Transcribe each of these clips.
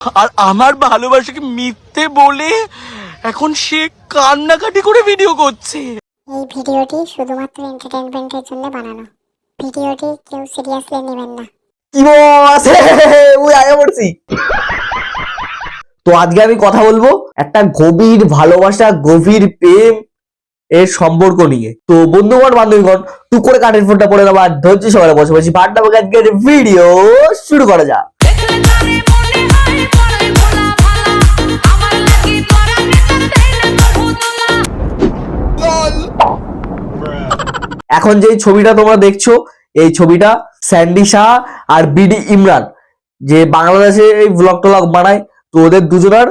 আর আমার ভালোবাসাকে মিথ্যে বলে এখন সে কান্নাকাটি করে ভিডিও করছে। এই ভিডিওটি শুধুমাত্র এন্টারটেইনমেন্টের জন্য বানানো। ভিডিওটি কেউ সিরিয়াসলি নেবেন না। কি আছে ওই আগে পড়ছি। তো আজকে আমি কথা বলবো একটা গভীর ভালোবাসা, গভীর প্রেম এর সম্পর্ক নিয়ে। তো বন্ধুগণ, বান্ধবীগণ, টুক করে কাঠের ফোনটা পড়ে নেওয়া আর ধৈর্য সকালে বসে বসে পাঠটা আজকের ভিডিও শুরু করা যাক। এখন যে ছবিটা তোমরা দেখছো, এই ছবিটা স্যান্ডি শাহ আর বিডি ইমরান, যে বাংলাদেশে এই ব্লগ টলগ বানায়, তো ওদের দুজনের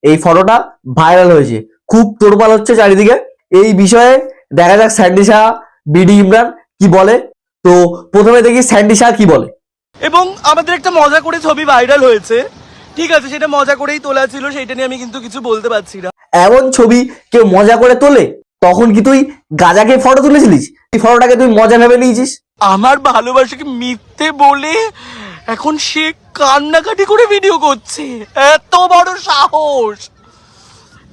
এই ফটোটা ভাইরাল হয়েছে, খুব তোড়পাড় হচ্ছে চারিদিকে। এই বিষয়ে দেখা যাক স্যান্ডি শাহ বিডি ইমরান কি বলে। তো প্রথমে দেখি স্যান্ডি শাহ কি বলে। এবং আমাদের একটা মজা করে ছবি ভাইরাল হয়েছে, ঠিক আছে, সেটা মজা করেই তোলা ছিল, সেটা নিয়ে আমি কিন্তু কিছু বলতে পারছি না। এমন ছবি কেউ মজা করে তোলে? তখন কি তুই গাঁজাকে ফটো তুলেছিলিস? এই ফটোটাকে তুই মজা ভেবে নিয়েছিস? আমার ভালোবাসাকে মিথ্যে বলে এখন সে কান্নাকাটি করে ভিডিও করছে। এত বড় সাহস!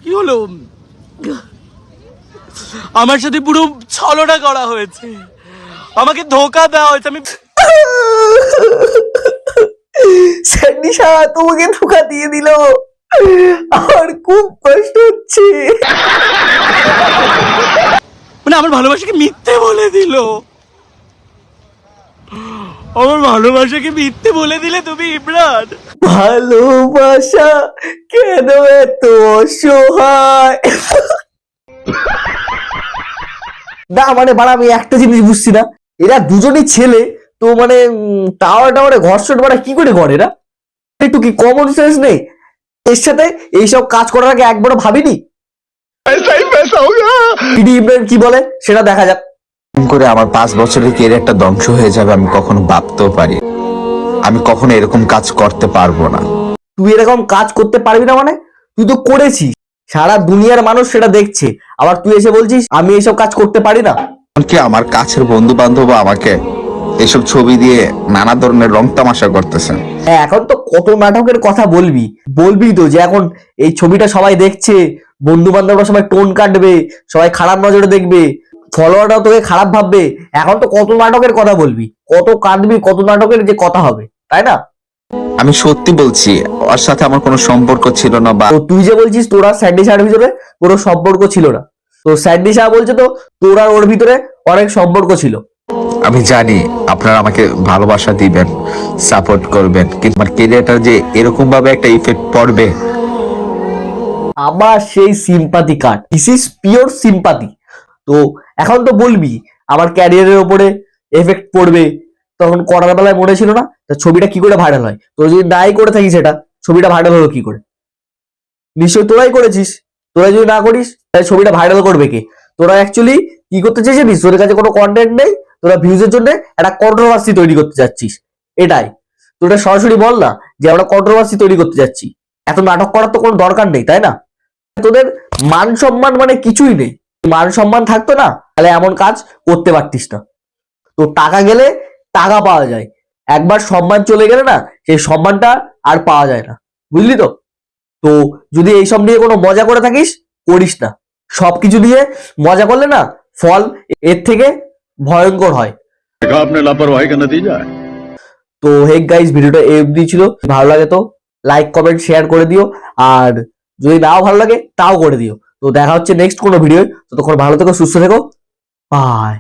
কি হলো? আমার সাথে পুরো ছলনা করা হয়েছে, আমাকে ধোকা দেওয়া হয়েছে। আমি স্যান্ডি শাহ তোমাকে ধোকা দিয়ে দিল, আমার খুব কষ্ট হচ্ছে। মানে আমার ভালোবাসাকে মিথ্যে বলে দিল, আমার ভালোবাসাকে মিথ্যে বলে দিলে তুমি ইমরান। ভালোবাসা কেন এত অসহায়? না মানে বাড়া, আমি একটা জিনিস বুঝছি না, এরা দুজনই ছেলে, তো মানে টাওয়ারে ঘর্ষণ বাড়া কি করে করে এরা? একটু কি কমন সেন্স নেই? এর সাথে এইসব কাজ করার আগে একবারও ভাবিনি? বিডি ইমরান কি বলে সেটা দেখা যাক। করে আমার 5 বছরের ক্যারিয়ারটা ধ্বংস হয়ে যাবে আমি কখনো ভাবতেও পারি। আমি কখনো এরকম কাজ করতে পারবো না। তুই এরকম কাজ করতে পারবি না মানে? তুই তো করেছিস, সারা দুনিয়ার মানুষ সেটা দেখছে, আবার তুই এসে বলছিস আমি এইসব কাজ করতে পারি না? এমনকি আমার কাছের বন্ধু বান্ধব আমাকে এসব ছবি দিয়ে নানা ধরনের রং তামাশা করতেছে। হ্যাঁ, এখন তো কত নাটকের কথা বলবি তো, যে এখন এই ছবিটা সবাই দেখছে, বন্ধু বান্ধবরা সবাই টোন কাটবে, সবাই খারাপ নজরে দেখবে, ফলোয়াররাও তোকে খারাপ ভাববে। এখন তো কত নাটকের কথা বলবি, কত কাঁদবি, কত নাটকের যে কথা হবে, তাই না? আমি সত্যি বলছি, ওর সাথে আমার কোনো সম্পর্ক ছিল না। বা তো তুই যে বলছিস তোরা স্যান্ডি শাহের ভিতরে কোনো সম্পর্ক ছিল না, তো স্যান্ডি শাহ বলছে তো তোরা ওর ভিতরে অনেক সম্পর্ক ছিল। আমি জানি আপনারা আমাকে ভালোবাসা দিবেন, সাপোর্ট করবেন, কিন্তু আমার ক্যারিয়ারটা যে এরকম ভাবে একটা ইফেক্ট পড়বে। আমার সেই sympathy card, this is pure sympathy. তো এখন তো বলবি আমার ক্যারিয়ারের ওপরে এফেক্ট পড়বে, তখন করার বেলায় মনে ছিল না? তা ছবিটা কি করে ভাইরাল হয়? তোর যদি নাই করে থাকিস সেটা, ছবিটা ভাইরাল হলো কি করে? নিশ্চয়ই তোরাই করেছিস। তোরা যদি না করিস তাহলে ছবিটা ভাইরাল করবে কে? তোরা অ্যাকচুয়ালি কি করতে চাইছিস? তোদের কাছে কোনো কন্টেন্ট নেই, তোরা ভিউজের জন্য একটা কন্ট্রোভার্সি তৈরি করতে যাচ্ছিস, এটাই। তোরা সরাসরি বল না যে আমরা কন্ট্রোভার্সি তৈরি করতে যাচ্ছি। এত নাটক করার তো কোনো দরকার নেই, তাই না? তোদের মান সম্মান মানে কিছুই নেই। মান সম্মান থাকতো না তাহলে এমন কাজ করতে পারতিস না। তো টাকা গেলে টাকা পাওয়া যায়, একবার সম্মান চলে গেলে না সেই সম্মানটা আর পাওয়া যায় না, বুঝলি তো? তো যদি এইসব নিয়ে কোনো মজা করে থাকিস, করিস না। সবকিছু নিয়ে মজা করলে না ফল এর থেকে ভয়ঙ্কর হয়। आपने लापरवाही का नतीजा है। তো হেক গাইস, ভিডিওটা এই অবধি ছিল। ভালো লাগে তো লাইক কমেন্ট শেয়ার করে দিও, আর যদি নাও ভালো লাগে তাও করে দিও। তো দেখা হচ্ছে নেক্সট কোনো ভিডিও। ততক্ষণ ভালো থেকো, সুস্থ থেকো, বাই।